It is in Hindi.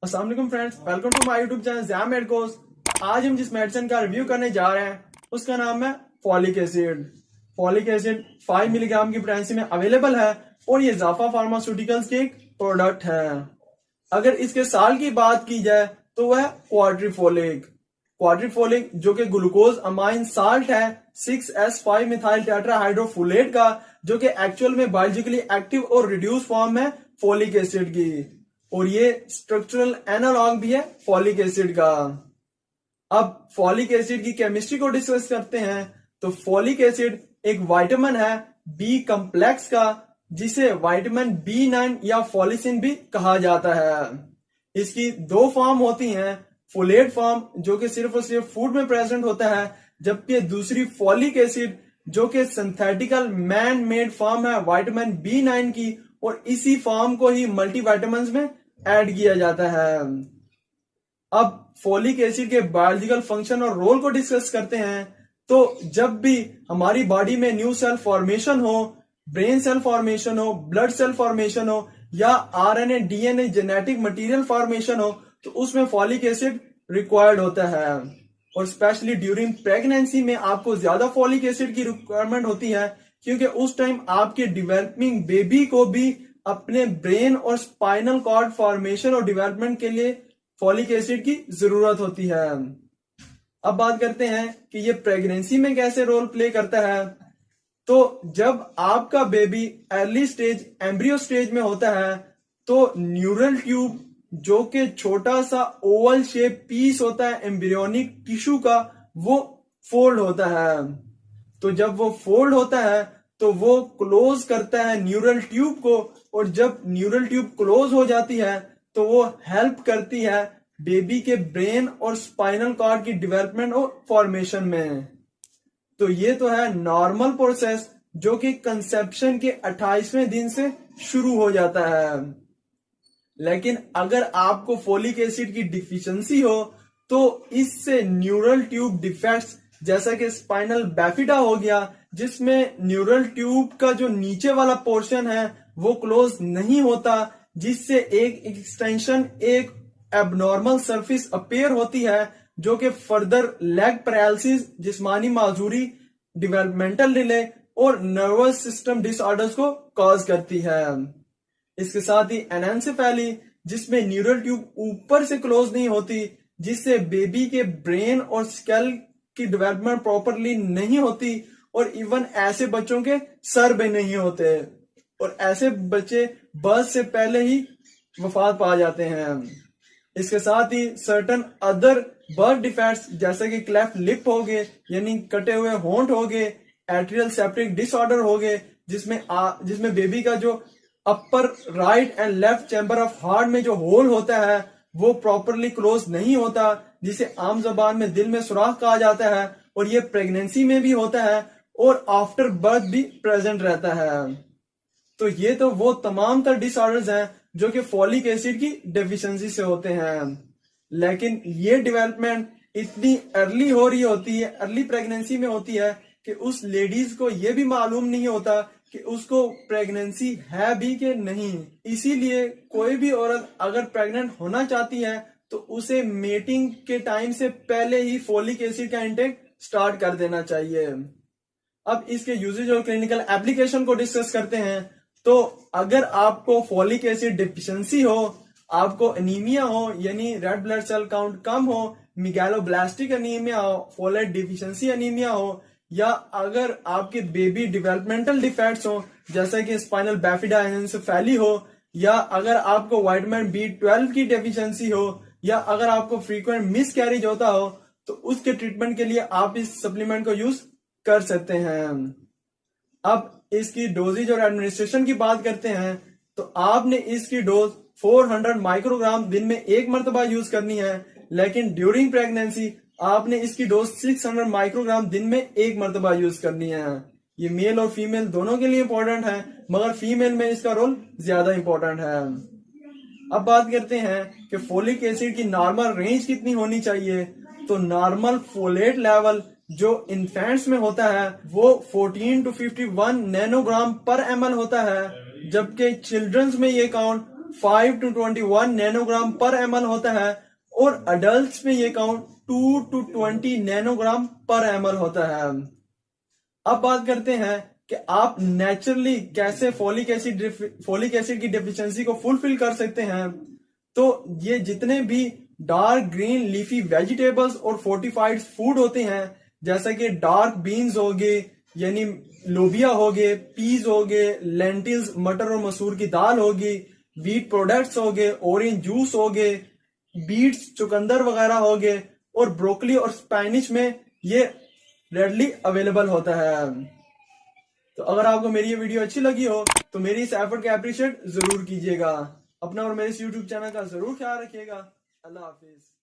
अस्सलाम वालेकुम friends, welcome to my YouTube channel Zia medicos. आज हम जिस मेडिसिन का रिव्यू करने जा रहे हैं उसका नाम है folic acid. Folic acid 5 milligram की पोटेंसी में अवेलेबल है और ये जाफा फार्मास्यूटिकल्स की एक प्रोडक्ट है। अगर इसके साल की बात की जाए तो वह क्वाड्रिफोलिक क्वाड्रिफोलिक जो कि ग्लूकोज अमाइन साल्ट है 6s5 मिथाइल टेट्राहाइड्रोफोलेट का, जो कि एक्चुअल में बायोलॉजिकली एक्टिव और रिड्यूस फॉर्म है फोलिक एसिड की, और ये स्ट्रक्चरल एनालॉग भी है फॉलिक एसिड का। अब फॉलिक एसिड की केमिस्ट्री को डिस्कस करते हैं। तो फॉलिक एसिड एक विटामिन है बी कॉम्प्लेक्स का, जिसे विटामिन B9 या फॉलिसिन भी कहा जाता है। इसकी दो फॉर्म होती हैं, फोलेट फॉर्म जो कि सिर्फ और सिर्फ फूड में प्रेजेंट होता है, जबकि दूसरी फॉलिक एसिड जो कि सिंथेटिकल मैन मेड फॉर्म है विटामिन B9 की, और इसी फॉर्म को ही मल्टीविटामिन्स में ऐड किया जाता है। अब फोलिक एसिड के बायोलॉजिकल फंक्शन और रोल को डिस्कस करते हैं। तो जब भी हमारी बॉडी में न्यू सेल फॉर्मेशन हो, ब्रेन सेल फॉर्मेशन हो, ब्लड सेल फॉर्मेशन हो, या RNA DNA genetic material formation हो, तो उसमें फॉलिक एसिड रिक्वायर्ड होता है। और स्पेशली ड्यूरिंग प्रेगनेंसी में आपको ज्यादा फॉलिक एसिड की रिक्वायरमेंट होती है, क्योंकि उस टाइम आपके डेवलपिंग बेबी को भी अपने ब्रेन और स्पाइनल कॉर्ड फॉर्मेशन और डेवलपमेंट के लिए फॉलिक एसिड की जरूरत होती है। अब बात करते हैं कि ये प्रेगनेंसी में कैसे रोल प्ले करता है। तो जब आपका baby early stage embryo stage में होता है, तो न्यूरल ट्यूब जो कि छोटा सा ओवल शेप पीस होता है एम्ब्रियोनिक टिश्यू का, वो फोल्ड होता है। तो जब वो फोल्ड होता है तो वो क्लोज करता है न्यूरल ट्यूब को, और जब न्यूरल ट्यूब क्लोज हो जाती है तो वो हेल्प करती है बेबी के ब्रेन और स्पाइनल कॉर्ड की डेवलपमेंट और फॉर्मेशन में। तो ये तो है नॉर्मल प्रोसेस जो कि कंसेप्शन के 28वें दिन से शुरू हो जाता है। लेकिन अगर आपको फोलिक एसिड की डिफिशियंसी हो तो इससे न्यूरल ट्यूब डिफेक्ट्स जैसा कि स्पाइनल बैफिडा हो गया, जिसमें न्यूरल ट्यूब का जो नीचे वाला पोर्शन है वो क्लोज नहीं होता, जिससे एक एक्सटेंशन एक एबनॉर्मल सरफेस अपेयर होती है, जो कि फर्दर लेग पैरालिसिस, जिस्मानी माजूरी, डेवलपमेंटल डिले और नर्वस सिस्टम डिसऑर्डर्स को कॉज करती है। इसके साथ ही एनेंसेफेली, जिसमें न्यूरल ट्यूब ऊपर से क्लोज नहीं होती, जिससे बेबी के ब्रेन और स्केल की डेवलपमेंट प्रॉपरली नहीं होती, और इवन ऐसे बच्चों के सर भी नहीं होते, और ऐसे बच्चे बर्थ से पहले ही वफात पा जाते हैं। इसके साथ ही सर्टन अदर बर्थ डिफेक्ट्स जैसे कि क्लेफ्ट लिप हो गए, यानी कटे हुए होंठ हो गए, एट्रियल सेप्टिक डिसऑर्डर हो गए, जिसमें बेबी का जो upper right and left chamber of heart में जो होल होता है वो प्रॉपरली क्लोज नहीं होता, जिसे आम जबान में दिल में सुराख कहा जाता है, और ये प्रेगनेंसी में भी होता है और आफ्टर बर्थ भी प्रेजेंट रहता है। तो ये तो वो तमाम तर डिसऑर्डर्स हैं जो कि फॉलिक एसिड की डेफिशिएंसी से होते हैं। लेकिन ये डेवलपमेंट इतनी अर्ली हो रही होती है, अर्ली प्रेगनेंसी में होती है, कि उस लेडीज को ये भी मालूम नहीं होता कि उसको प्रेगनेंसी है भी कि नहीं। इसीलिए कोई भी औरत अगर प्रेग्नेंट होना चाहती है तो उसे मेटिंग के टाइम से पहले ही फॉलिक एसिड का इंटेक स्टार्ट कर देना चाहिए। अब इसके यूजेज और क्लिनिकल एप्लीकेशन को डिस्कस करते हैं। तो अगर आपको फॉलिक एसिड डिफिशियंसी हो, आपको एनीमिया हो यानी रेड ब्लड सेल काउंट कम हो, मेगालोब्लास्टिक एनीमिया हो, फोलेट डिफिशियंसी एनीमिया हो, या अगर आपके बेबी डेवलपमेंटल डिफेक्ट्स हो जैसा कि स्पाइनल बैफिडा एनेंसेफेली हो, या अगर आपको विटामिन B12 की डेफिशिएंसी हो, या अगर आपको फ्रीक्वेंट मिस कैरेज होता हो, तो उसके ट्रीटमेंट के लिए आप इस सप्लीमेंट को यूज कर सकते हैं। अब इसकी डोजेज और एडमिनिस्ट्रेशन की बात करते हैं। तो आपने इसकी डोज 400 माइक्रोग्राम दिन में एक मरतबा यूज करनी है, लेकिन ड्यूरिंग प्रेगनेंसी आपने इसकी डोज 600 माइक्रोग्राम दिन में एक मरतबा यूज करनी है। ये मेल और फीमेल दोनों के लिए इंपॉर्टेंट है, मगर फीमेल में इसका रोल ज्यादा इंपॉर्टेंट है। अब बात करते हैं कि फोलिक एसिड की नॉर्मल रेंज कितनी होनी चाहिए। तो नॉर्मल फोलेट लेवल जो इन्फेंट्स में होता है वो 14 to 51 नैनोग्राम पर ml होता है, जबकि चिल्ड्रंस में ये काउंट 5 to 21 नैनोग्राम पर ml होता है और अडल्ट में ये काउंट 2 to 20 नैनोग्राम पर ml होता है। अब बात करते हैं कि आप नेचुरली कैसे फोलिक एसिड की डेफिशिएंसी को फुलफिल कर सकते हैं। तो ये जितने भी डार्क ग्रीन लीफी वेजिटेबल्स और फोर्टिफाइड फूड होते हैं, जैसा कि डार्क बीन्स हो गए यानी लोबिया हो गए, पीज हो गए, लेंटिल्स मटर और मसूर की दाल होगी, व्हीट प्रोडक्ट्स हो गए, ऑरेंज जूस हो गए, बीट्स चुकंदर वगैरह हो गए और ब्रोकली और स्पेनिश में ये रेडली अवेलेबल होता है। तो अगर आपको मेरी ये वीडियो अच्छी लगी हो तो मेरी इस एफर्ट को अप्रिशिएट जरूर कीजिएगा। अपना और मेरे इस यूट्यूब चैनल का जरूर ख्याल रखिएगा। अल्लाह हाफिज।